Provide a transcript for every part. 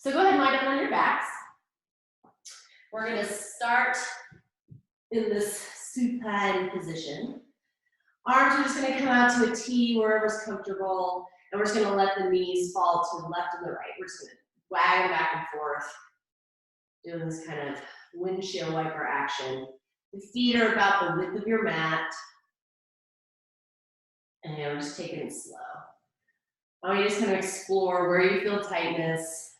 So go ahead and lie down on your backs. We're going to start in this supine position. Arms are just going to come out to a T wherever's comfortable, and we're just going to let the knees fall to the left and the right. We're just going to wag them back and forth, doing this kind of windshield wiper action. The feet are about the width of your mat, and we're just taking it slow. I want you to just kind of explore where you feel tightness.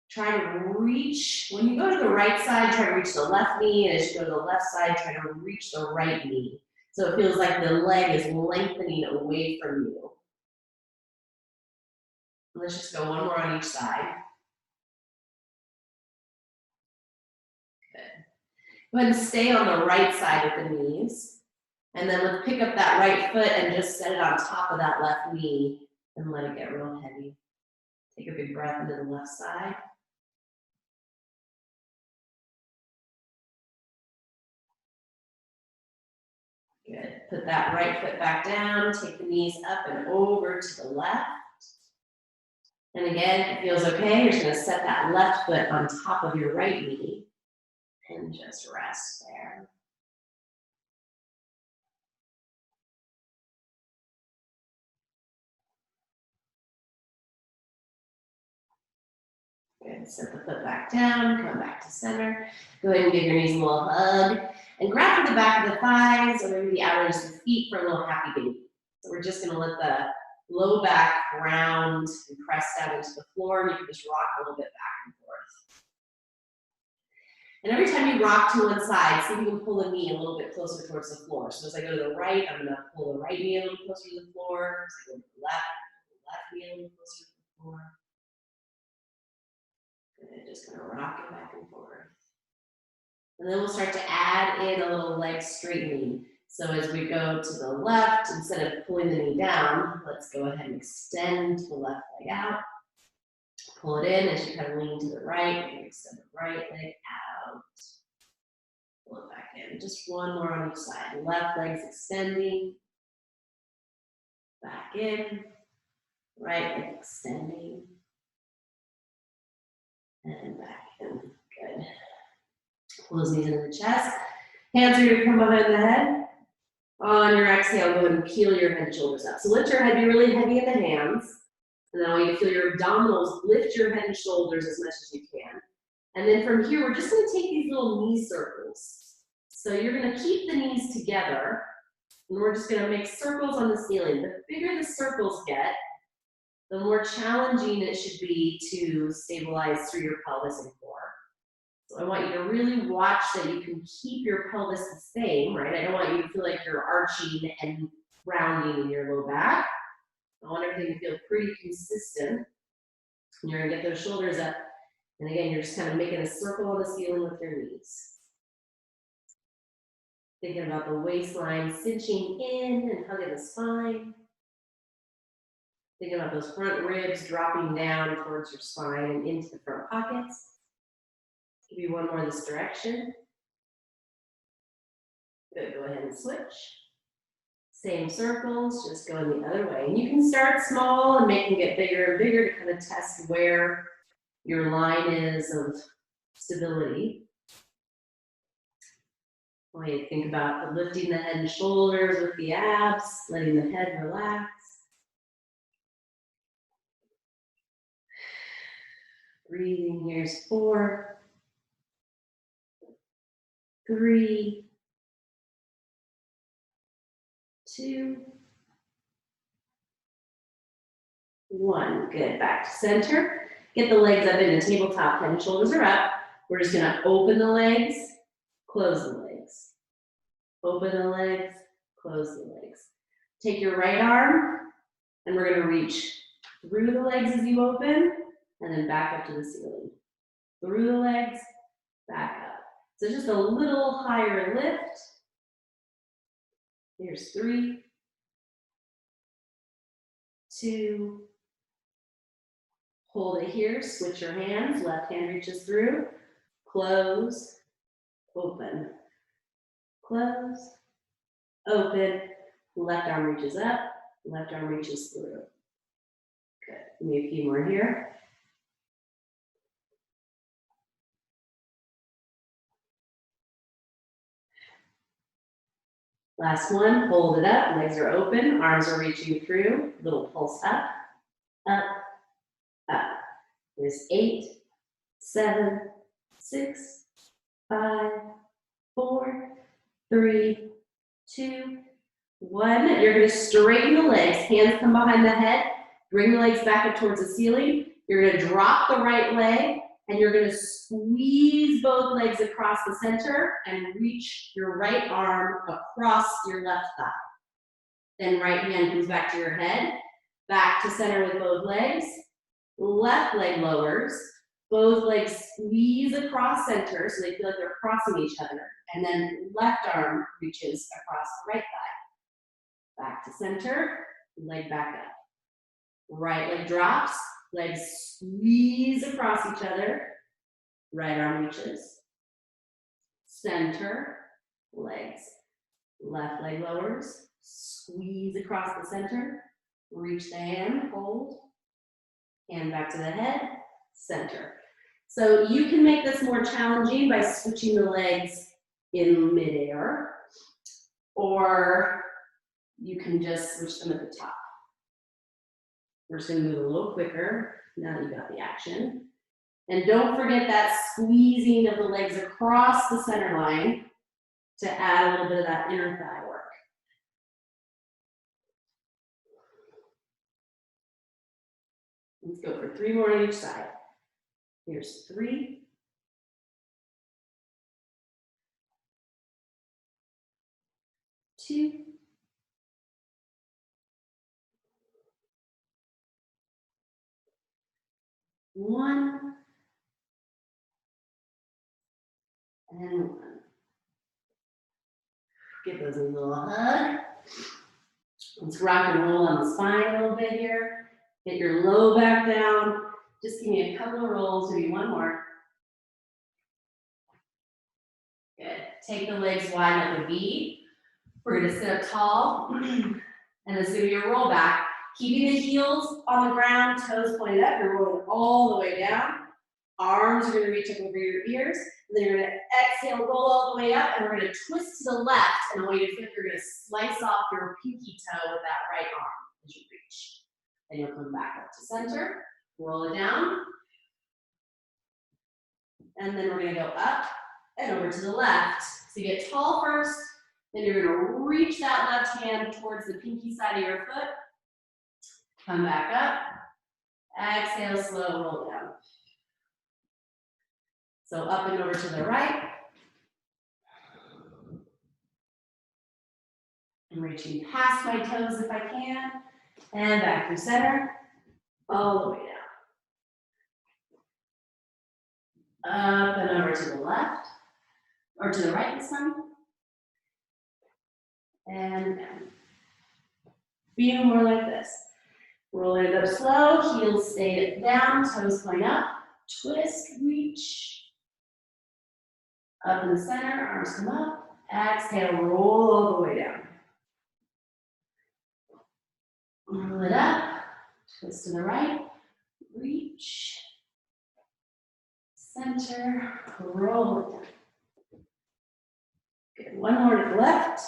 Try to reach, when you go to the right side, try to reach the left knee, and as you go to the left side, try to reach the right knee. So it feels like the leg is lengthening away from you. Let's just go one more on each side. Good. Go ahead and stay on the right side of the knees. And then let's pick up that right foot and just set it on top of that left knee and let it get real heavy. Take a big breath into the left side. Good. Put that right foot back down, take the knees up and over to the left. And again, if it feels okay, you're just going to set that left foot on top of your right knee and just rest there. Good. Set the foot back down, come back to center. Go ahead and give your knees a little hug. And grab for the back of the thighs or maybe the outers of the feet for a little happy baby. So we're just going to let the low back round and press down into the floor, and you can just rock a little bit back and forth. And every time you rock to one side, see if you can pull the knee a little bit closer towards the floor. So as I go to the right, I'm going to pull the right knee a little closer to the floor. As I go to the left knee a little closer to the floor. And just kind of rock it back and forth. And then we'll start to add in a little leg straightening. So as we go to the left, instead of pulling the knee down, let's go ahead and extend the left leg out. Pull it in as you kind of lean to the right, and extend the right leg out. Pull it back in. Just one more on each side. Left leg's extending. Back in. Right leg extending. And back in. Good. Pull those knees into the chest. Hands are going to come behind the head. On your exhale, go ahead and peel your head and shoulders up. So let your head be really heavy in the hands. And then I want you to feel your abdominals, lift your head and shoulders as much as you can. And then from here, we're just going to take these little knee circles. So you're going to keep the knees together. And we're just going to make circles on the ceiling. The bigger the circles get, the more challenging it should be to stabilize through your pelvis and core. So I want you to really watch that you can keep your pelvis the same, right? I don't want you to feel like you're arching and rounding in your low back. I want everything to feel pretty consistent. And you're going to get those shoulders up. And again, you're just kind of making a circle on the ceiling with your knees. Thinking about the waistline cinching in and hugging the spine. Thinking about those front ribs dropping down towards your spine and into the front pockets. Give you one more this direction. Good, go ahead and switch. Same circles, just going the other way. And you can start small and make them get bigger and bigger to kind of test where your line is of stability. I want you to think about lifting the head and shoulders with the abs, letting the head relax. Breathing, here's 4, 3, 2, 1. Good. Back to center. Get the legs up into tabletop. Head and shoulders are up. We're just going to open the legs, close the legs. Open the legs, close the legs. Take your right arm, and we're going to reach through the legs as you open, and then back up to the ceiling. Through the legs, back up. So just a little higher lift. Here's 3, 2, hold it here, switch your hands, left hand reaches through, close, open, close, open, left arm reaches up, left arm reaches through. Good, maybe a few more here. Last one, hold it up, legs are open, arms are reaching through, little pulse up, up, up. There's 8, 7, 6, 5, 4, 3, 2, 1. You're gonna straighten the legs, hands come behind the head, bring the legs back up towards the ceiling. You're gonna drop the right leg, and you're gonna squeeze both legs across the center and reach your right arm across your left thigh. Then right hand comes back to your head, back to center with both legs. Left leg lowers, both legs squeeze across center so they feel like they're crossing each other. And then left arm reaches across the right thigh. Back to center, leg back up. Right leg drops, legs squeeze across each other. Right arm reaches. Center, legs. Left leg lowers, squeeze across the center. Reach the hand, hold. Hand back to the head, center. So you can make this more challenging by switching the legs in midair, or you can just switch them at the top. We're just gonna move a little quicker now that you got the action. And don't forget that squeezing of the legs across the center line to add a little bit of that inner thigh work. Let's go for 3 more on each side. Here's 3. 2. 1. And 1. Give those a little hug. Let's rock and roll on the spine a little bit here. Get your low back down. Just give me a couple of rolls, maybe 1 more. Good. Take the legs wide like a V. We're gonna sit up tall. And this is gonna be a roll back. Keeping the heels on the ground, toes pointed up. You're rolling all the way down. Arms are gonna reach up over your ears. And then you're gonna exhale, roll all the way up, and we're gonna twist to the left. And I want you to feel like you're gonna slice off your pinky toe with that right arm as you reach. Then you'll come back up to center, roll it down. And then we're gonna go up and over to the left. So you get tall first, then you're gonna reach that left hand towards the pinky side of your foot. Come back up, exhale, slow roll down. So up and over to the right. I'm reaching past my toes if I can, and back through center, all the way down. Up and over to the left, or to the right this time. And down. Feel more like this. Roll it up slow, heels stay down, toes point up, twist, reach. Up in the center, arms come up, exhale, roll all the way down. Roll it up, twist to the right, reach, center, roll it down. Good, 1 more to the left.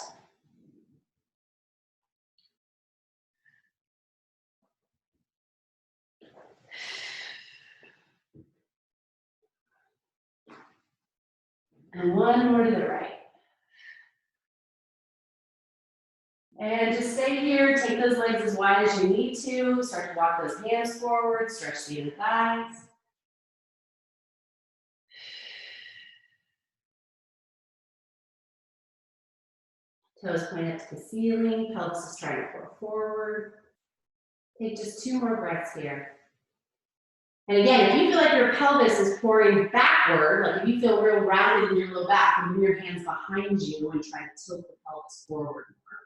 And 1 more to the right. And just stay here, take those legs as wide as you need to. Start to walk those hands forward, stretch the inner thighs. Toes point up to the ceiling, pelvis is trying to pour forward. Take just 2 more breaths here. And again, if you feel like your pelvis is pouring backward, like if you feel real rounded in your low back, move your hands behind you and try to tilt the pelvis forward more.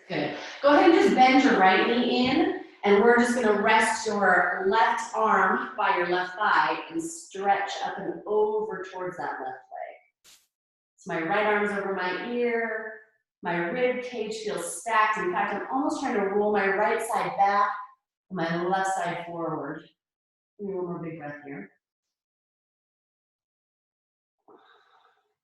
Good. Go ahead and just bend your right knee in, and we're just gonna rest your left arm by your left thigh and stretch up and over towards that left leg. So my right arm's over my ear, my rib cage feels stacked. In fact, I'm almost trying to roll my right side back and my left side forward. Give me 1 more big breath here.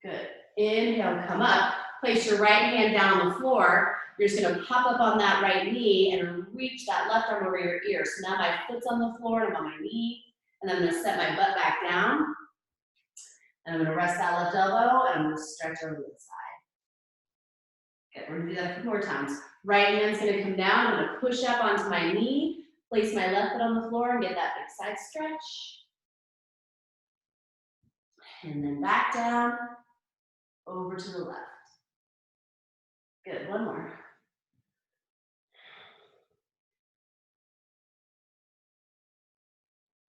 Good. Inhale, come up. Place your right hand down on the floor. You're just gonna pop up on that right knee and reach that left arm over your ear. So now my foot's on the floor and I'm on my knee. And I'm gonna set my butt back down. And I'm gonna rest that left elbow and I'm gonna stretch over to the side. Okay, we're gonna do that a few more times. Right hand's gonna come down. I'm gonna push up onto my knee, place my left foot on the floor and get that big side stretch. And then back down, over to the left. Good, one more.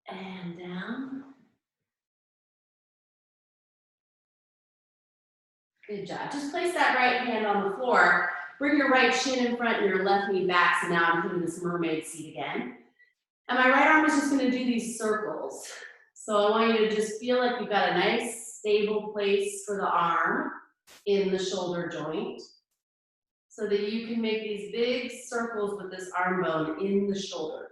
And down. Good job. Just place that right hand on the floor. Bring your right shin in front and your left knee back. So now I'm putting this mermaid seat again. And my right arm is just gonna do these circles. So I want you to just feel like you've got a nice stable place for the arm in the shoulder joint so that you can make these big circles with this arm bone in the shoulder.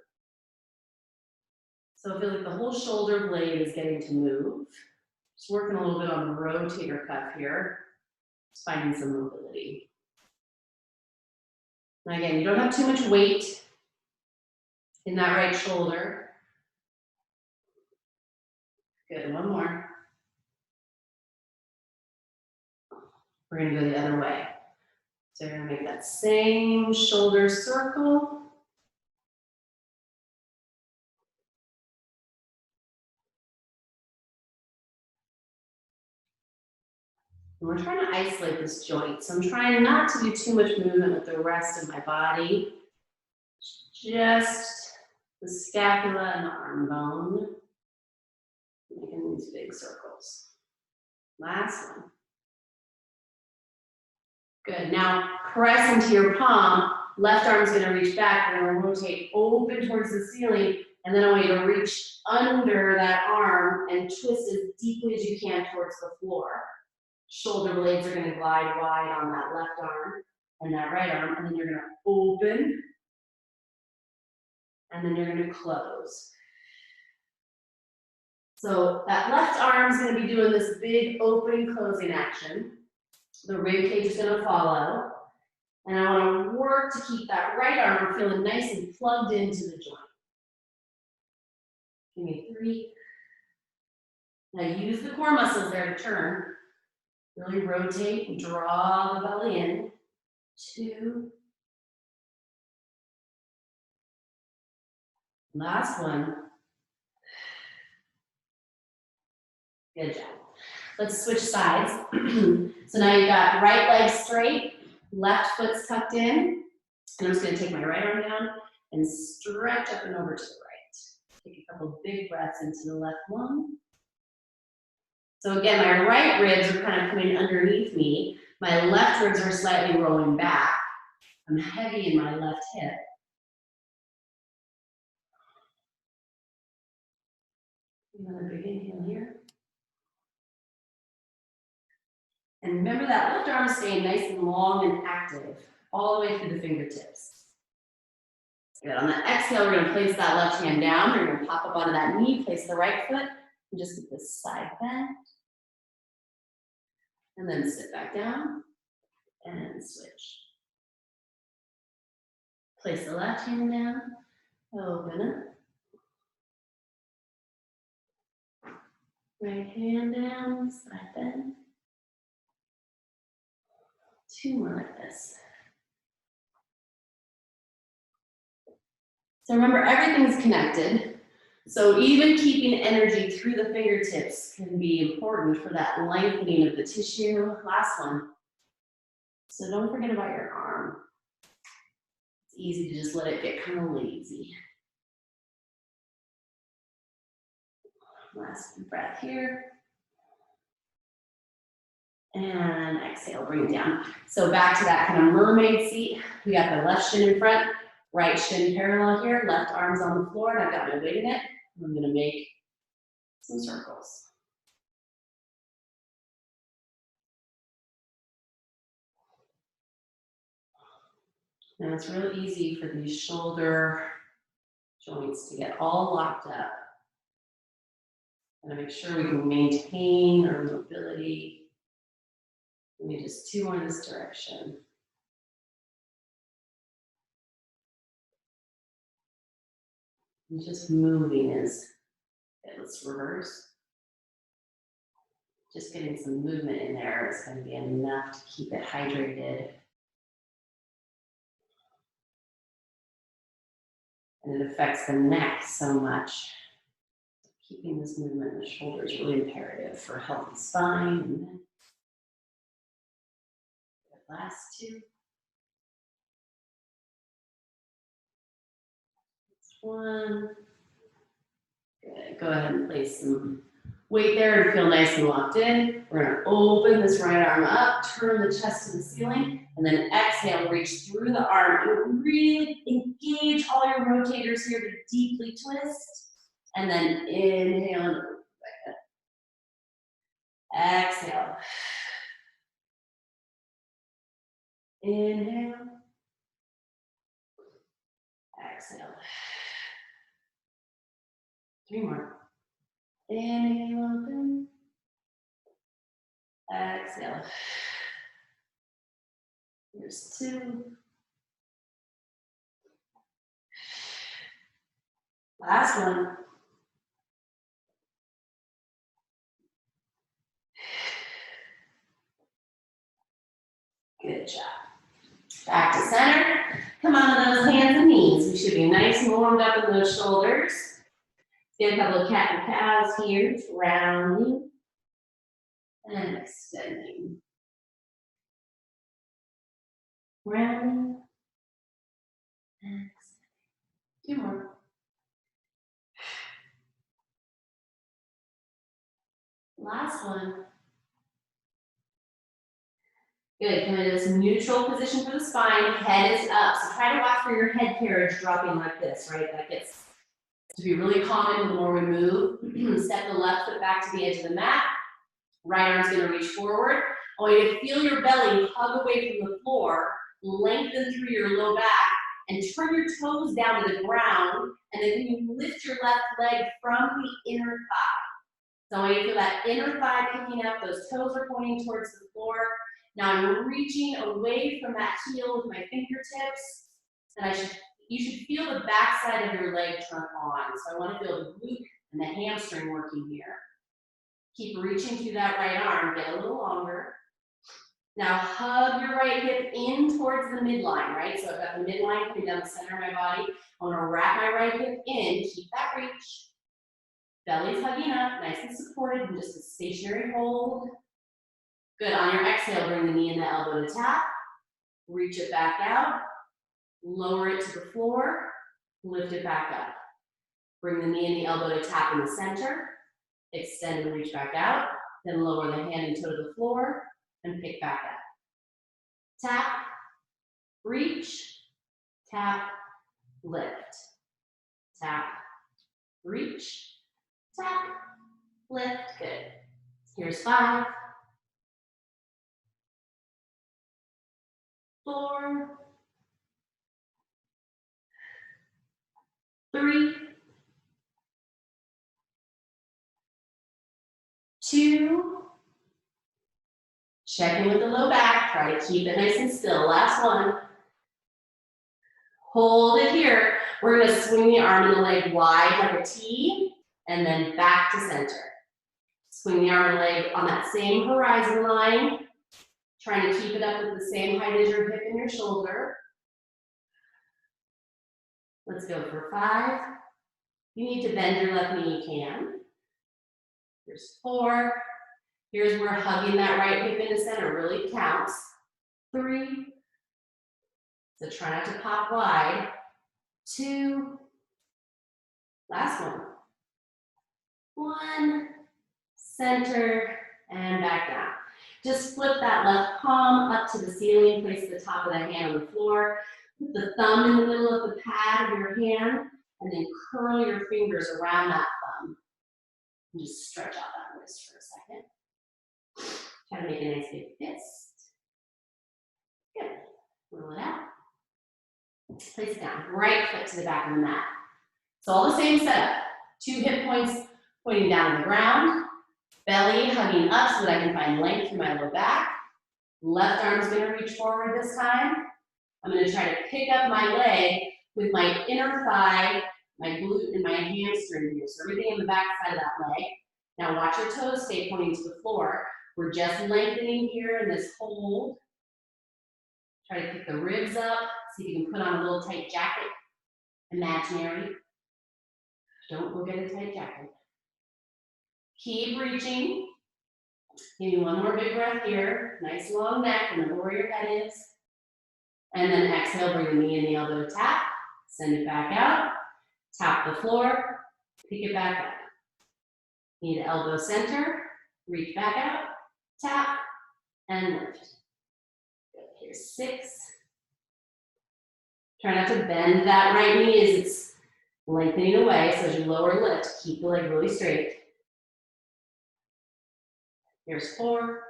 So I feel like the whole shoulder blade is getting to move. Just working a little bit on the rotator cuff here. Just finding some mobility. Now again, you don't have too much weight in that right shoulder. Good, one more. We're gonna go the other way. So you're gonna make that same shoulder circle. And we're trying to isolate this joint. So I'm trying not to do too much movement with the rest of my body. Just the scapula and the arm bone. Making these big circles. Last one. Good. Now press into your palm. Left arm's gonna reach back. We're gonna rotate open towards the ceiling. And then I want you to reach under that arm and twist as deeply as you can towards the floor. Shoulder blades are gonna glide wide on that left arm and that right arm. And then you're gonna open. And then you're gonna close. So that left arm's gonna be doing this big opening closing action. The rib cage is gonna follow. And I wanna work to keep that right arm feeling nice and plugged into the joint. Give me 3. Now use the core muscles there to turn. Really rotate and draw the belly in. 2. Last one. Good job. Let's switch sides. So now you've got right leg straight, left foot's tucked in. And I'm just gonna take my right arm down and stretch up and over to the right. Take a couple big breaths into the left lung. So again, my right ribs are kind of coming underneath me. My left ribs are slightly rolling back. I'm heavy in my left hip. Another big inhale here. And remember that left arm staying nice and long and active all the way through the fingertips. Good. On the exhale, we're going to place that left hand down. We're going to pop up onto that knee, place the right foot, and just get this side bend. And then sit back down and switch. Place the left hand down, open up. Right hand down, side bend. 2 more like this. So remember, everything's connected. So even keeping energy through the fingertips can be important for that lengthening of the tissue. Last one. So don't forget about your arm. It's easy to just let it get kind of lazy. Last breath here. And exhale, bring it down. So back to that kind of mermaid seat. We got the left shin in front, right shin parallel here, left arm's on the floor, and I've got my weight in it. I'm gonna make some circles. And it's real easy for these shoulder joints to get all locked up. And to make sure we can maintain our mobility. Maybe just 2 more in this direction. And just moving is, okay, let's reverse. Just getting some movement in there is going to be enough to keep it hydrated. And it affects the neck so much. Keeping this movement in the shoulder is really imperative for a healthy spine. And then the last 2. One. Good. Go ahead and place some weight there and feel nice and locked in. We're going to open this right arm up, turn the chest to the ceiling, and then exhale, reach through the arm. And really engage all your rotators here to deeply twist. And then inhale and back up. Exhale. Inhale. Exhale. 3 more. Inhale, open. Exhale. Here's 2. Last one. Good job. Back to center. Come on to those hands and knees. We should be nice and warmed up in those shoulders. Get a couple of cat and cows here, rounding and extending. Rounding and extending. 2 more. Last one. Good. Come into this neutral position for the spine. Head is up. So try to watch for your head carriage dropping like this, right? That gets to be really common the more we move. Step the left foot back to the edge of the mat. Right arm's going to reach forward. I want you to feel your belly hug away from the floor, lengthen through your low back, and turn your toes down to the ground. And then you lift your left leg from the inner thigh. So I want you to feel that inner thigh picking up. Those toes are pointing towards the floor. Now I'm reaching away from that heel with my fingertips. And you should feel the back side of your leg turn on. So I want to feel the glute and the hamstring working here. Keep reaching through that right arm, get a little longer. Now hug your right hip in towards the midline, right? So I've got the midline coming down the center of my body. I want to wrap my right hip in, keep that reach. Belly's hugging up, nice and supported, and just a stationary hold. Good, on your exhale, bring the knee and the elbow to tap. Reach it back out, lower it to the floor, lift it back up. Bring the knee and the elbow to tap in the center. Extend and reach back out, then lower the hand and toe to the floor and pick back up. Tap, reach, tap, lift. Tap, reach, tap, lift. Good. Here's 5, 4, 3, 2, check in with the low back, try to keep it nice and still. Last one. Hold it here. We're gonna swing the arm and the leg wide like a T, and then back to center. Swing the arm and leg on that same horizon line, trying to keep it up with the same height as your hip and your shoulder. Let's go for 5. You need to bend your left knee, you can. Here's 4. Here's where hugging that right hip into center really counts. 3. So try not to pop wide. 2. Last one. 1. Center and back down. Just flip that left palm up to the ceiling. Place the top of the hand on the floor. Put the thumb in the middle of the pad of your hand. And then curl your fingers around that thumb. And just stretch out that wrist for a second. Try to make a nice big fist. Good. Roll it out. Place it down. Right foot to the back of the mat. So all the same setup. 2 hip points pointing down to the ground. Belly hugging up so that I can find length through my low back. Left arm's gonna reach forward this time. I'm gonna try to pick up my leg with my inner thigh, my glute, and my hamstring here. So everything in the back side of that leg. Now watch your toes stay pointing to the floor. We're just lengthening here in this hold. Try to pick the ribs up. See if you can put on a little tight jacket. Imaginary. Don't go get a tight jacket. Keep reaching. Give me one more big breath here. Nice long neck, remember where your head is. And then exhale, bring the knee and the elbow to tap. Send it back out. Tap the floor. Pick it back up. Need elbow center. Reach back out. Tap. And lift. Good. Here's 6. Try not to bend that right knee as it's lengthening away. So as you lower lift, keep the leg really straight. Here's 4.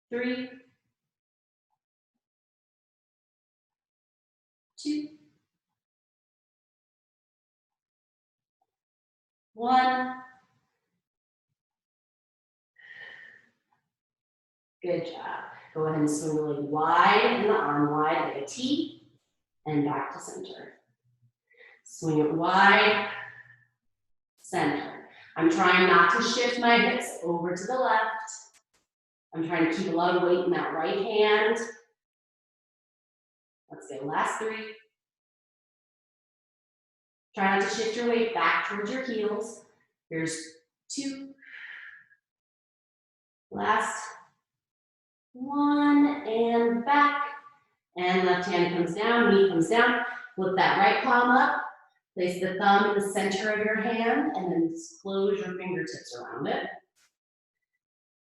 3. 2. 1. Good job. Go ahead and swing the leg wide and the arm wide like a T and back to center. Swing it wide, center. I'm trying not to shift my hips over to the left. I'm trying to keep a lot of weight in that right hand. Let's go, last 3. Try not to shift your weight back towards your heels. Here's 2. Last 1, and back. And left hand comes down, knee comes down. Lift that right palm up. Place the thumb in the center of your hand, and then just close your fingertips around it.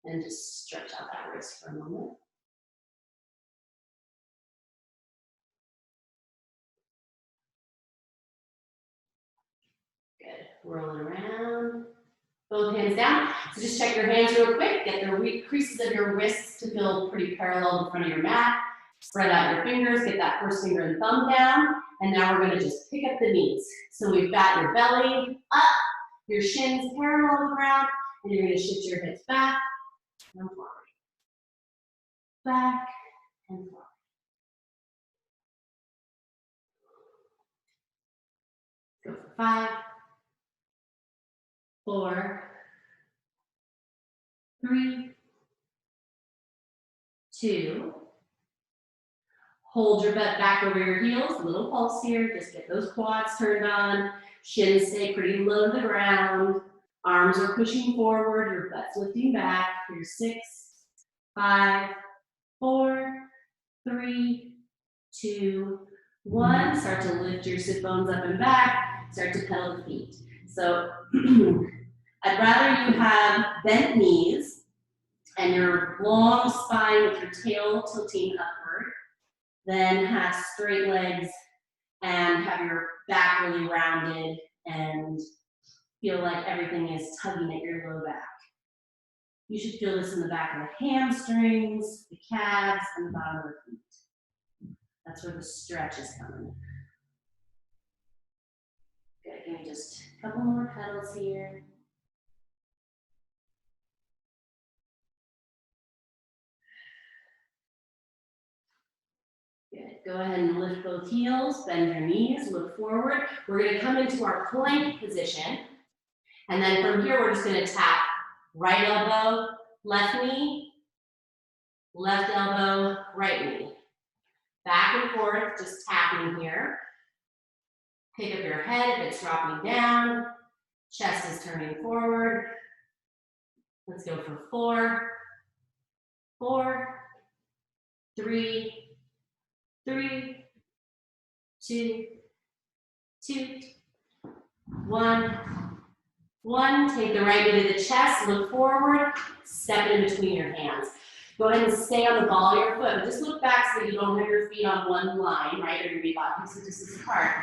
And just stretch out that wrist for a moment. Good. Roll it around. Both hands down. So just check your hands real quick. Get the creases of your wrists to feel pretty parallel in front of your mat. Spread out your fingers. Get that first finger and thumb down. And now we're going to just pick up the knees. So we've got your belly up, your shins parallel to the ground, and you're going to shift your hips back and forward. Back and forward. Go for 5, 4, 3, 2. Hold your butt back over your heels, a little pulse here. Just get those quads turned on. Shins stay pretty low to the ground. Arms are pushing forward, your butt's lifting back. Here's 6, 5, 4, 3, 2, 1. Start to lift your sit bones up and back. Start to pedal the feet. So I'd rather you have bent knees and your long spine with your tail tilting upward than have straight legs and have your back really rounded and feel like everything is tugging at your low back. You should feel this in the back of the hamstrings, the calves, and the bottom of the feet. That's where the stretch is coming. Good, give me just a couple more pedals here. Good. Go ahead and lift both heels, bend your knees, look forward. We're going to come into our plank position. And then from here, we're just going to tap right elbow, left knee, left elbow, right knee. Back and forth, just tapping here. Pick up your head if it's dropping down. Chest is turning forward. Let's go for 4, 4, 3, 3, 2, 2, 1, 1. Take the right knee to the chest, look forward, step in between your hands. Go ahead and stay on the ball of your foot, but just look back so that you don't have your feet on one line, right? They're gonna be about 6 inches apart.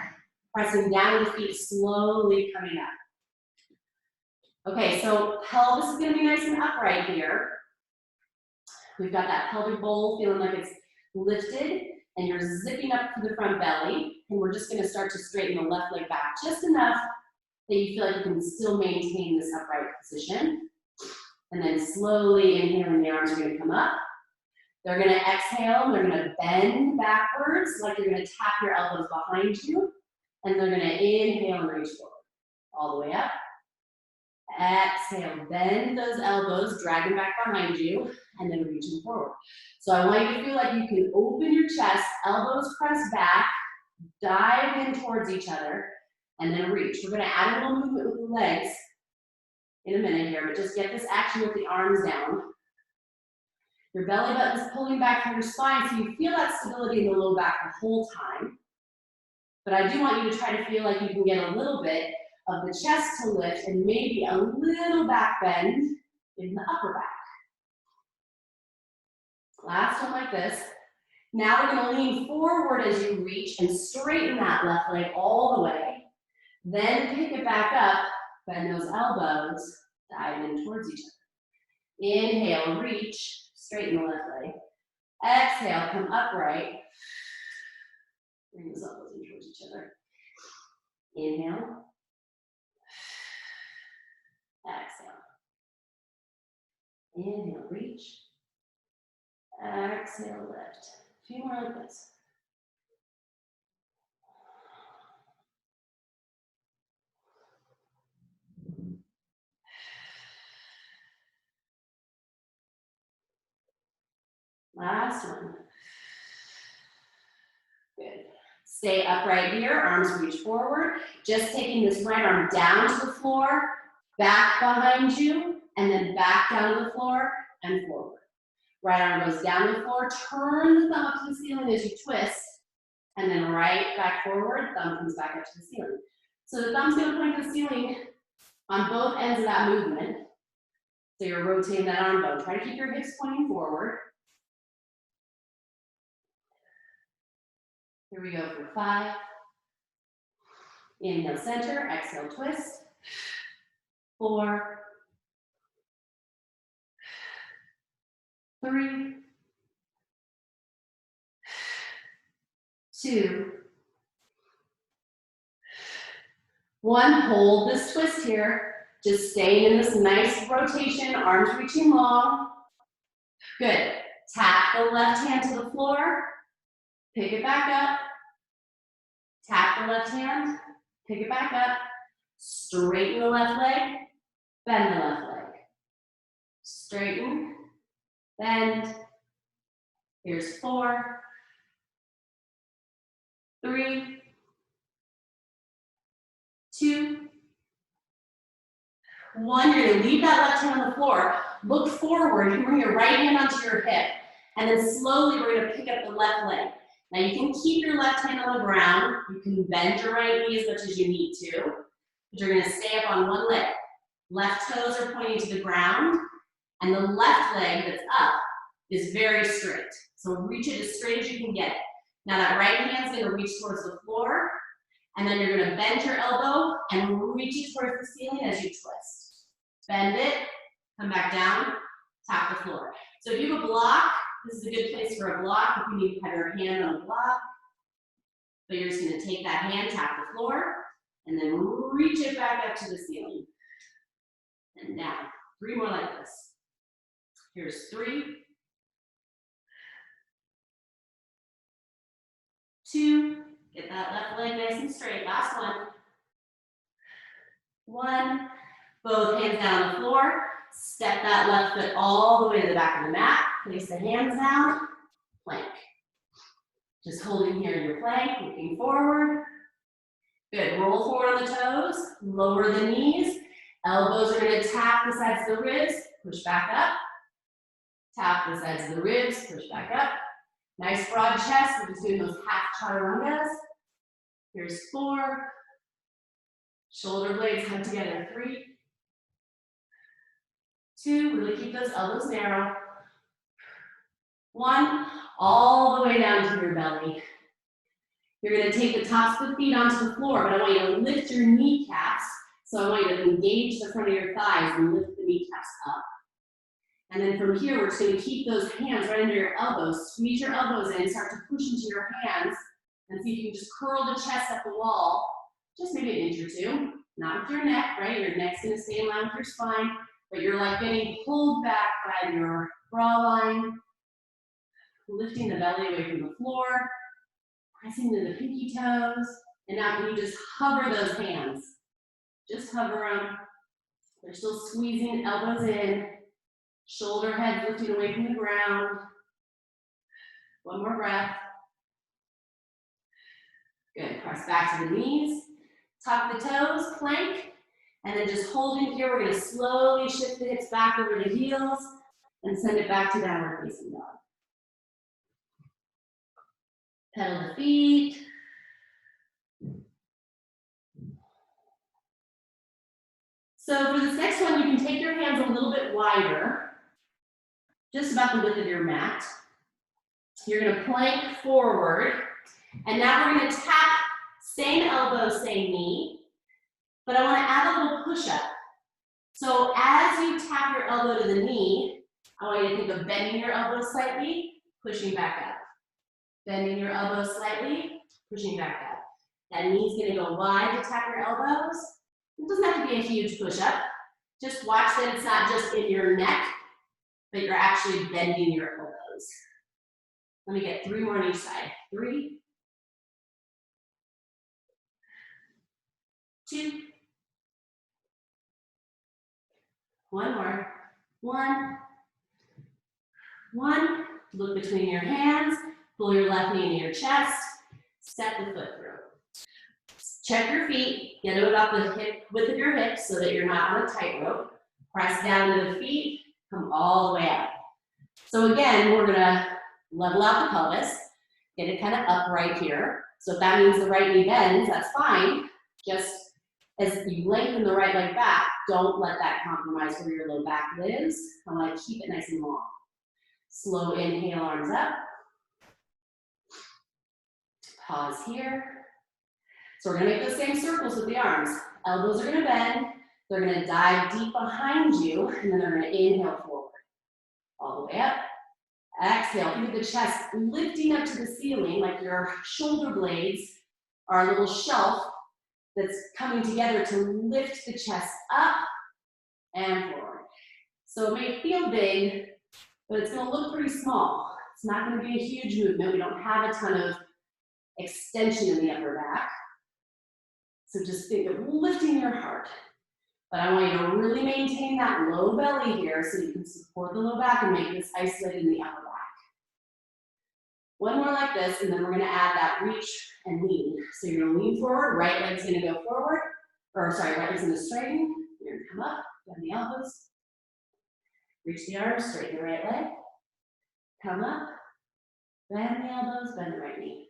Pressing down your feet, slowly coming up. Okay, so pelvis is gonna be nice and upright here. We've got that pelvic bowl feeling like it's lifted, and you're zipping up to the front belly, and we're just gonna start to straighten the left leg back just enough that you feel like you can still maintain this upright position. And then slowly inhaling, the arms are gonna come up. They're gonna exhale, they're gonna bend backwards, like you're gonna tap your elbows behind you. And they're gonna inhale and reach forward, all the way up. Exhale, bend those elbows, drag them back behind you, and then reach them forward. So I want you to feel like you can open your chest, elbows press back, dive in towards each other, and then reach. We're gonna add a little movement with the legs in a minute here, but just get this action with the arms down. Your belly button is pulling back from your spine, so you feel that stability in the low back the whole time. But I do want you to try to feel like you can get a little bit of the chest to lift and maybe a little back bend in the upper back. Last one like this. Now we're gonna lean forward as you reach and straighten that left leg all the way. Then pick it back up, bend those elbows, dive in towards each other. Inhale, reach, straighten the left leg. Exhale, come upright. Bring those elbows in towards each other. Inhale. Exhale. Inhale, reach. Exhale, lift. A few more like this. Last one. Good. Stay upright here, arms reach forward. Just taking this right arm down to the floor, back behind you, and then back down to the floor and forward. Right arm goes down to the floor, turn the thumb up to the ceiling as you twist, and then right back forward, thumb comes back up to the ceiling. So the thumb's gonna point to the ceiling on both ends of that movement. So you're rotating that arm bone. Try to keep your hips pointing forward. Here we go for 5. Inhale, center, exhale, twist. 4, 3, 2, 1. Hold this twist here. Just staying in this nice rotation, arms reaching long. Good. Tap the left hand to the floor. Pick it back up. Tap the left hand. Pick it back up. Straighten the left leg. Bend the left leg. Straighten. Bend. Here's 4, 3, 2, 1. You're gonna leave that left hand on the floor. Look forward. You can bring your right hand onto your hip. And then slowly we're gonna pick up the left leg. Now you can keep your left hand on the ground. You can bend your right knee as much as you need to. But you're gonna stay up on one leg. Left toes are pointing to the ground. And the left leg that's up is very straight. So reach it as straight as you can get it. Now that right hand's gonna reach towards the floor. And then you're gonna bend your elbow and reach it towards the ceiling as you twist. Bend it, come back down, tap the floor. So if you have a block, this is a good place for a block if you need to have your hand on a block. But you're just gonna take that hand, tap the floor, and then reach it back up to the ceiling. And down. 3 more like this. Here's 3, 2, get that left leg nice and straight. Last one. 1, both hands down on the floor. Step that left foot all the way to the back of the mat. Place the hands down, plank. Just holding here in your plank, looking forward. Good, roll forward on the toes, lower the knees. Elbows are gonna tap the sides of the ribs, push back up. Tap the sides of the ribs, push back up. Nice broad chest, we're just doing those half chaturangas. Here's 4. Shoulder blades come together, 3, 2, really keep those elbows narrow. 1, all the way down to your belly. You're gonna take the tops of the feet onto the floor, but I want you to lift your kneecaps. So I want you to engage the front of your thighs and lift the kneecaps up. And then from here, we're just gonna keep those hands right under your elbows. Squeeze your elbows in, start to push into your hands, and see if you can just curl the chest up the wall, just maybe an inch or 2. Not with your neck, right? Your neck's gonna stay in line with your spine, but you're like getting pulled back by your bra line, lifting the belly away from the floor, pressing into the pinky toes, and now can you just hover those hands? Just hover them. They're still squeezing, elbows in, shoulder head lifting away from the ground. One more breath. Good, press back to the knees, tuck the toes, plank, and then just holding here, we're gonna slowly shift the hips back over the heels and send it back to downward facing dog. Pedal the feet. So for this next one, you can take your hands a little bit wider, just about the width of your mat. You're gonna plank forward, and now we're gonna tap, same elbow, same knee, but I wanna add a little push-up. So as you tap your elbow to the knee, I want you to think of bending your elbow slightly, pushing back up. Bending your elbow slightly, pushing back up. That knee's gonna go wide to tap your elbows. It doesn't have to be a huge push-up. Just watch that it's not just in your neck, but you're actually bending your elbows. Let me get 3 more on each side. 3, 2, 1 more. 1, 1. Look between your hands. Pull your left knee into your chest. Step the foot through. Check your feet. Get it about the hip width of your hips so that you're not on a tightrope. Press down to the feet. Come all the way up. So again, we're gonna level out the pelvis. Get it kind of upright here. So if that means the right knee bends, that's fine. Just as you lengthen the right leg back, don't let that compromise where your low back is. I want to keep it nice and long. Slow inhale, arms up. Pause here. So we're gonna make those same circles with the arms. Elbows are gonna bend. They're gonna dive deep behind you, and then they're gonna inhale forward. All the way up. Exhale, think of the chest lifting up to the ceiling like your shoulder blades are a little shelf that's coming together to lift the chest up and forward. So it may feel big, but it's gonna look pretty small. It's not gonna be a huge movement. We don't have a ton of extension in the upper back. So just think of lifting your heart. But I want you to really maintain that low belly here so you can support the low back and make this isolated in the upper back. One more like this, and then we're gonna add that reach and lean. So you're gonna lean forward, right leg's gonna go forward, right leg's gonna straighten. You're gonna come up, bend the elbows, reach the arms, straighten the right leg, come up, bend the elbows, bend the right knee.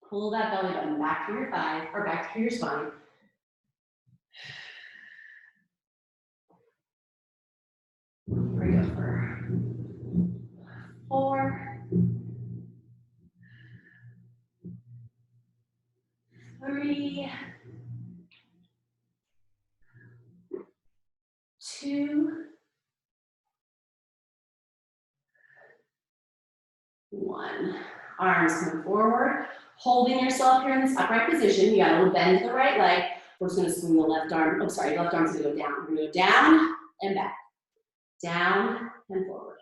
Pull that belly button back to your thigh, or back to your spine. Here we go for 4, 3, 2, 1. Arms come forward, holding yourself here in this upright position. You got a little bend to the right leg. We're just gonna swing the left arm. Oh, sorry, left arm's gonna go down. We're gonna go down and back. Down and forward.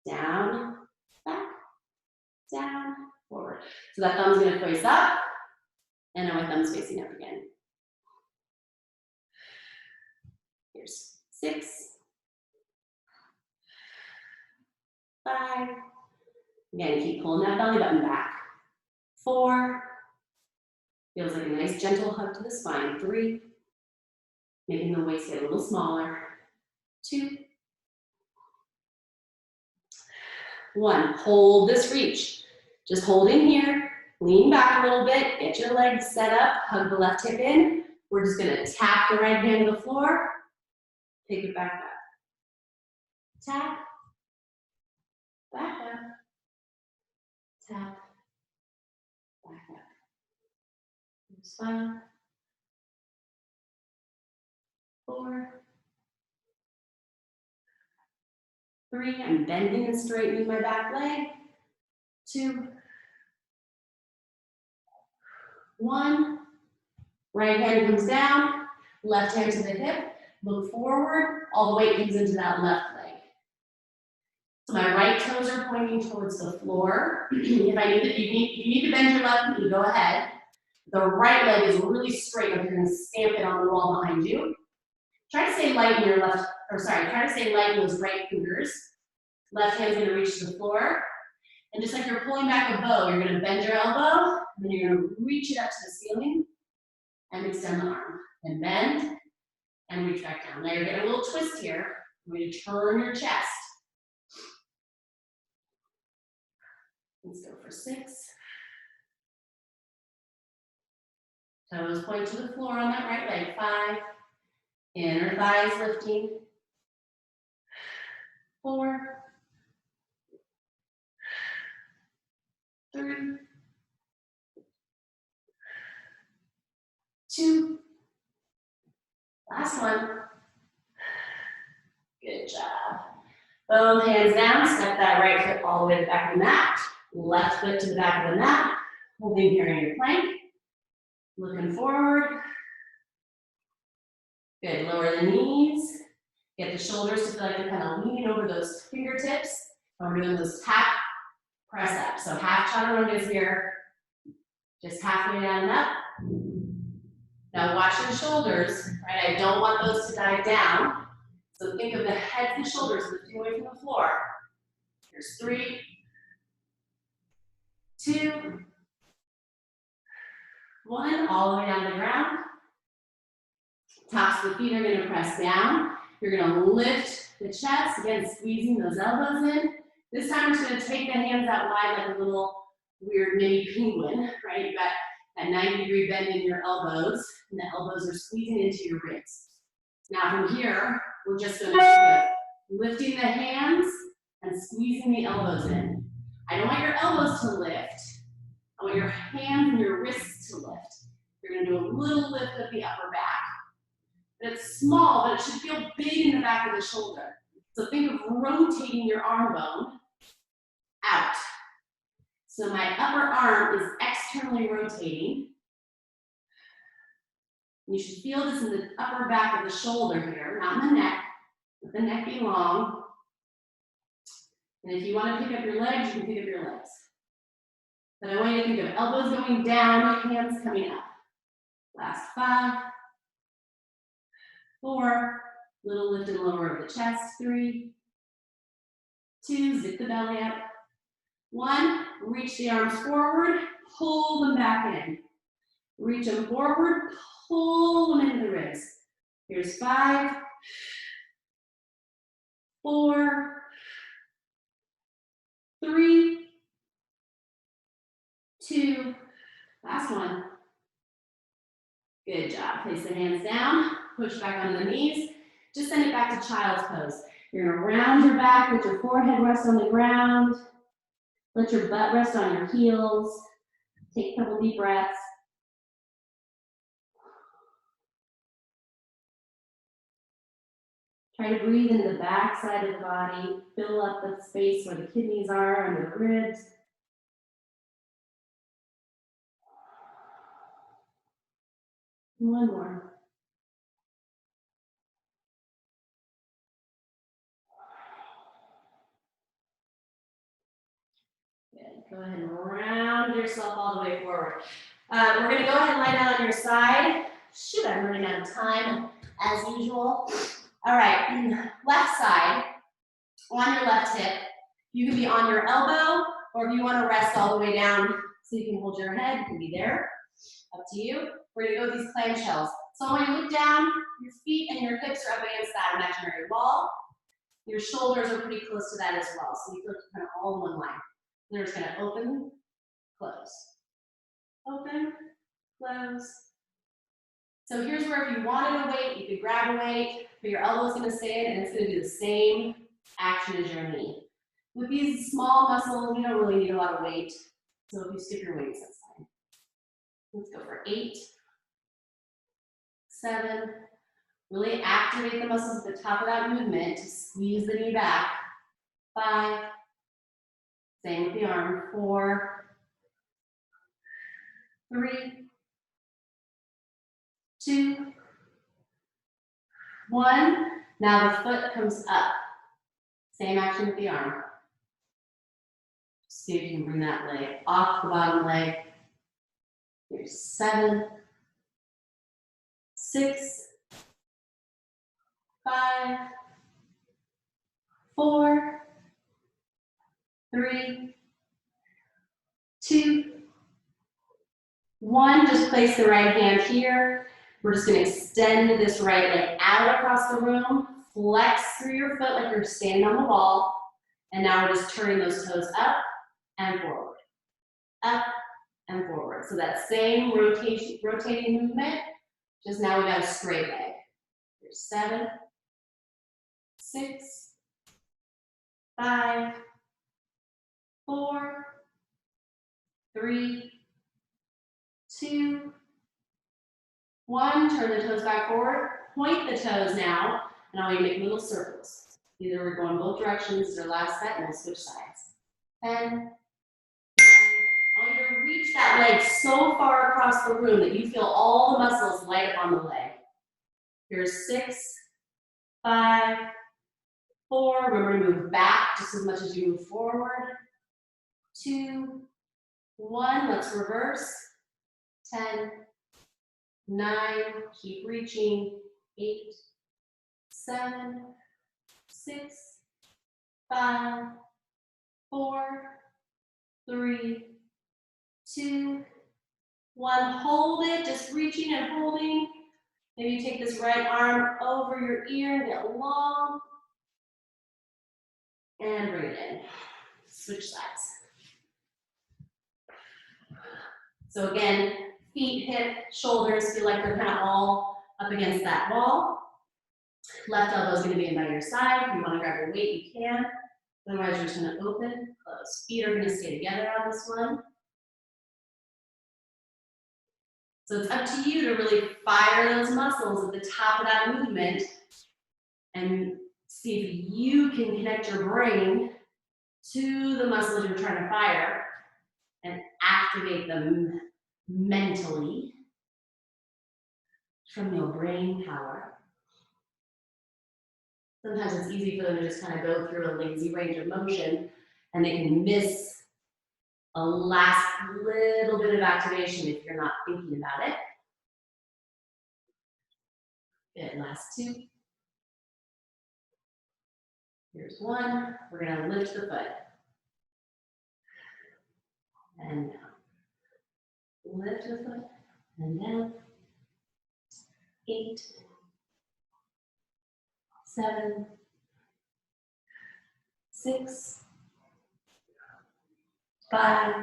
Down, back, down, forward. So that thumb's gonna face up, and then my thumb's facing up again. Here's 6, 5. Again, keep pulling that belly button back. 4. Feels like a nice gentle hug to the spine. 3. Making the waist get a little smaller. 2. 1. Hold this reach. Just hold in here. Lean back a little bit. Get your legs set up. Hug the left hip in. We're just going to tap the right hand to the floor. Take it back up. Tap. Back up. Tap. Back up. Spine. 4. 3. I'm bending and straightening my back leg. 2. 1. Right hand comes down, left hand to the hip, look forward, all the weight comes into that left leg. So my right toes are pointing towards the floor. If you need to bend your left knee, go ahead. The right leg is really straight, like you're gonna stamp it on the wall behind you. Try to stay light in your try to stay light in those right fingers. Left hand's gonna reach to the floor. And just like you're pulling back a bow, you're gonna bend your elbow, and then you're gonna reach it up to the ceiling and extend the arm. And bend and reach back down. Now you're getting a little twist here. You're going to turn your chest. Let's go for 6. Toes point to the floor on that right leg. 5. Inner thighs lifting. 4. 3. 2. Last one. Good job. Both hands down. Step that right foot all the way to the back of the mat. Left foot to the back of the mat. Holding here in your plank. Looking forward. Good. Lower the knees. Get the shoulders to feel like they're kind of leaning over those fingertips. And we're doing those tap press up. So half chaturanga here. Just halfway down and up. Now watch your shoulders, right? I don't want those to dive down. So think of the head and shoulders lifting away from the floor. Here's 3, 2, 1, all the way down to the ground. Tops of the feet are gonna press down. You're gonna lift the chest, again, squeezing those elbows in. This time, we're just gonna take the hands out wide like a little weird mini penguin, right? You've got that 90-degree bend in your elbows, and the elbows are squeezing into your ribs. Now from here, we're just gonna lifting the hands and squeezing the elbows in. I don't want your elbows to lift. I want your hands and your wrists to lift. You're gonna do a little lift of the upper back. It's small, but it should feel big in the back of the shoulder. So think of rotating your arm bone out. So my upper arm is externally rotating. You should feel this in the upper back of the shoulder here, not in the neck. Let the neck be long. And if you want to pick up your legs, you can pick up your legs. But I want you to think of elbows going down, hands coming up. Last 5, 4, little lift and lower of the chest. 3, 2, zip the belly up. 1, reach the arms forward, pull them back in. Reach them forward, pull them into the ribs. Here's 5, 4, 3, 2, last one. Good job. Place the hands down, push back onto the knees. Just send it back to child's pose. You're gonna round your back, let your forehead rest on the ground. Let your butt rest on your heels. Take a couple deep breaths. Try to breathe into the back side of the body. Fill up the space where the kidneys are and the ribs. One more. Good. Go ahead and round yourself all the way forward. We're going to go ahead and lie down on your side. Shoot, I'm running out of time as usual. All right, left side, on your left hip. You can be on your elbow, or if you want to rest all the way down so you can hold your head, you can be there. Up to you. We're going to go with these clamshells. So when you look down, your feet and your hips are up against that imaginary wall. Your shoulders are pretty close to that as well. So you feel like you're kind of all in one line. They're just going to open, close. Open, close. So here's where if you wanted a weight, you could grab a weight, but your elbow's going to stay in and it's going to do the same action as your knee. With these small muscles, you don't really need a lot of weight. So if you skip your weights, that's fine. Let's go for 8, 7. Really activate the muscles at the top of that movement to squeeze the knee back. 5. Same with the arm. 4, 3, 2, 1. Now the foot comes up. Same action with the arm. See if you can bring that leg off the bottom leg. Here's 7, 6, 5, 4, 3, 2, 1. Just place the right hand here. We're just going to extend this right leg out across the room. Flex through your foot like you're standing on the wall. And now we're just turning those toes up and forward. Up and forward. So that same rotating movement, just now we got a straight leg. Here's 7, 6, 5, 4, 3, 2, 1. Turn the toes back forward. Point the toes now, and I want you to make little circles. Either we're going both directions or last set, and we'll switch sides. 10, 9. I want you to reach that leg so far across the room that you feel all the muscles light up on the leg. Here's 6, 5, 4. Remember to move back just as much as you move forward. 2, 1. Let's reverse. 10, 9. Keep reaching. 8, 7, 6, 5, 4, 3, 2, 1. Hold it. Just reaching and holding. Maybe take this right arm over your ear and get long. And bring it in. Switch sides. So again, feet, hip, shoulders feel like they're kind of all up against that wall. Left elbow is going to be in by your side. If you want to grab your weight, you can. Otherwise, you're just going to open, close. Feet are going to stay together on this one. So it's up to you to really fire those muscles at the top of that movement and see if you can connect your brain to the muscles you're trying to fire and activate them mentally from your brain power. Sometimes it's easy for them to just kind of go through a lazy range of motion and they can miss a last little bit of activation if you're not thinking about it. Good, last 2. Here's 1. We're going to lift the foot. And down. Lift the foot and down. 8, 7, 6, 5,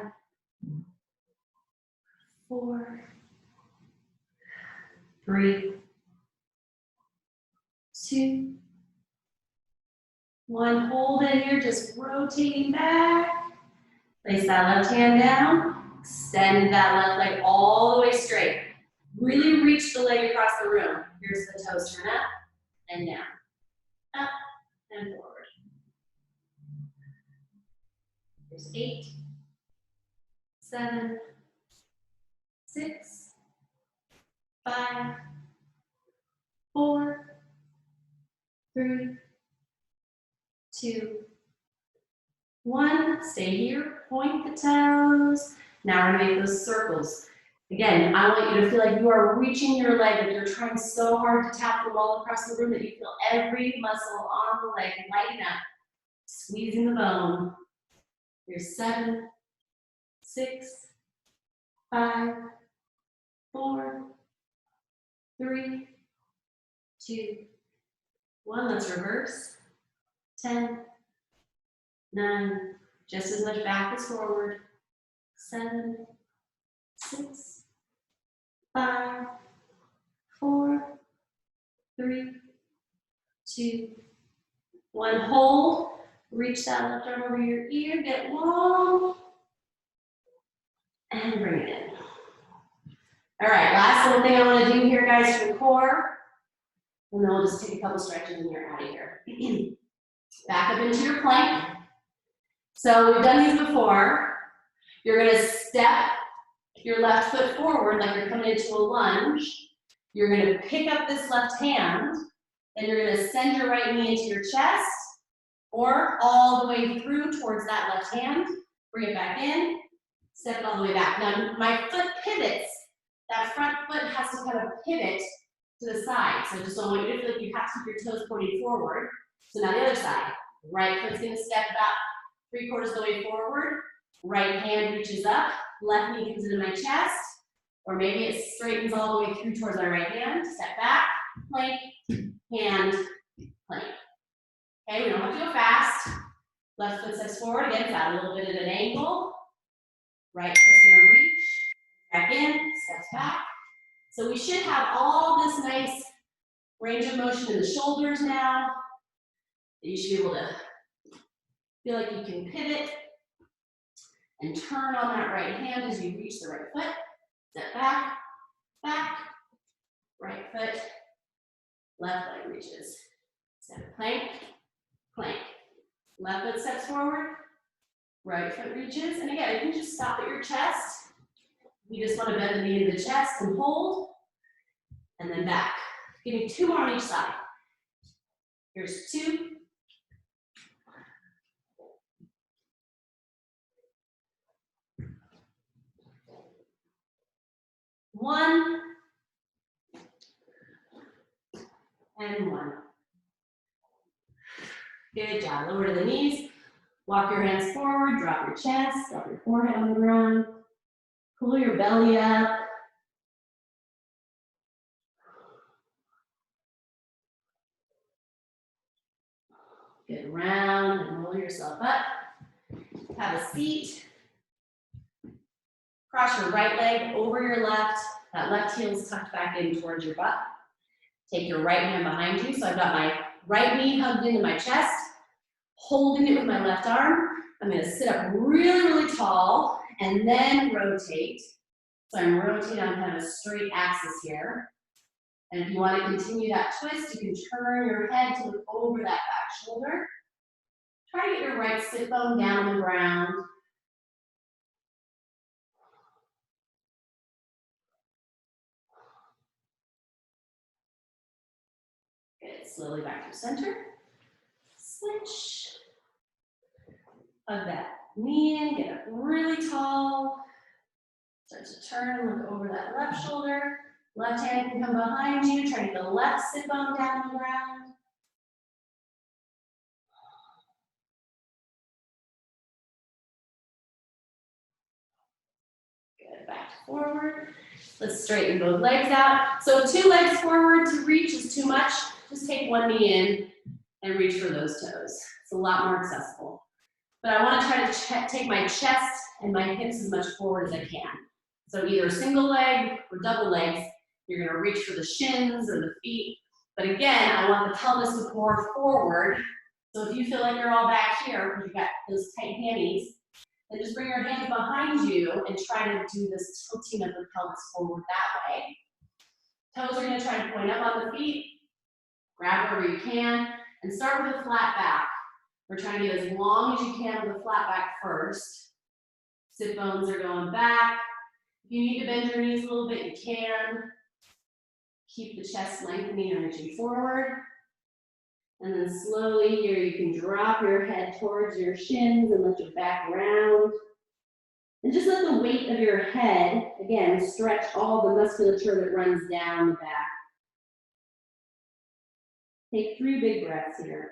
4, 3, 2, 1. Hold it here, just rotating back. Place that left hand down. Extend that left leg all the way straight. Really reach the leg across the room. Here's the toes, turn up and down. Up and forward. Here's 8, 7, 6, 5, 4, 3, 2, 1. Stay here, point the toes. Now we're gonna make those circles. Again, I want you to feel like you are reaching your leg, that you're trying so hard to tap the wall across the room that you feel every muscle on the leg lighting up, squeezing the bone. Here's 7, 6, 5, 4, 3, 2, 1. Let's reverse. 10, 9, just as much back as forward. 7, 6, 5, 4, 3, 2, 1. Hold. Reach that left arm over your ear. Get long. And bring it in. All right, last little thing I want to do here, guys, for the core. And then we'll just take a couple stretches and you're out of here. Back up into your plank. So we've done these before. You're going to step your left foot forward like you're coming into a lunge. You're gonna pick up this left hand, and you're gonna send your right knee into your chest, or all the way through towards that left hand. Bring it back in, step it all the way back. Now, my foot pivots. That front foot has to kind of pivot to the side. So I just don't want you to feel like you have to keep your toes pointing forward. So now the other side. Right foot's gonna step about 3/4 of the way forward. Right hand reaches up. Left knee comes into my chest. Or maybe it straightens all the way through towards my right hand. Step back, plank, hand, plank. Okay, we don't have to go fast. Left foot steps forward. Again, it's at a little bit of an angle. Right foot's gonna reach. Back in, steps back. So we should have all this nice range of motion in the shoulders now. You should be able to feel like you can pivot and turn on that right hand as you reach the right foot. Step back, back, right foot, left leg reaches. Step plank, plank. Left foot steps forward, right foot reaches. And again, you can just stop at your chest. You just want to bend the knee to the chest and hold, and then back. Give me 2 more on each side. Here's 2. One, and 1. Good job. Lower to the knees. Walk your hands forward, drop your chest, drop your forehead on the ground. Pull your belly up. Get round and roll yourself up. Have a seat. Cross your right leg over your left. That left heel is tucked back in towards your butt. Take your right hand behind you. So I've got my right knee hugged into my chest, holding it with my left arm. I'm gonna sit up really, really tall and then rotate. So I'm rotating on kind of a straight axis here. And if you want to continue that twist, you can turn your head to look over that back shoulder. Try to get your right sit bone down on the ground. Good, slowly back to center. Switch. Hug that knee in, get up really tall. Start to turn, look over that left shoulder. Left hand can come behind you. Try to get the left sit bone down on the ground. Good, back forward. Let's straighten both legs out. So 2 legs forward to reach is too much. Just take 1 knee in and reach for those toes. It's a lot more accessible. But I want to try to take my chest and my hips as much forward as I can. So either single leg or double legs, you're going to reach for the shins or the feet. But again, I want the pelvis to look more forward. So if you feel like you're all back here because you've got those tight hammies, then just bring your hands behind you and try to do this tilting of the pelvis forward that way. Toes are going to try to point up on the feet. Grab wherever you can and start with a flat back. We're trying to get as long as you can with a flat back first. Sit bones are going back. If you need to bend your knees a little bit, you can. Keep the chest lengthening and reaching forward. And then slowly here, you can drop your head towards your shins and let your back round. And just let the weight of your head, again, stretch all the musculature that runs down the back. Take 3 big breaths here.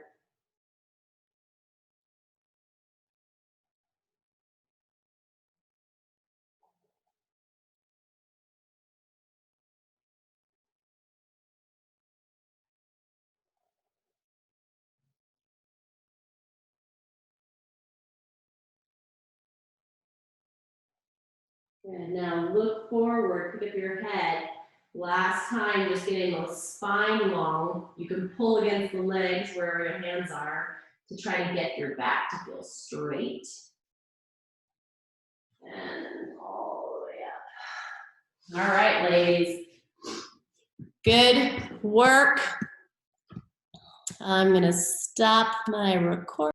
Good, now look forward, pick up your head. Last time, just getting the spine long. You can pull against the legs where your hands are to try to get your back to feel straight. And all the way up. All right, ladies. Good work. I'm gonna stop my recording.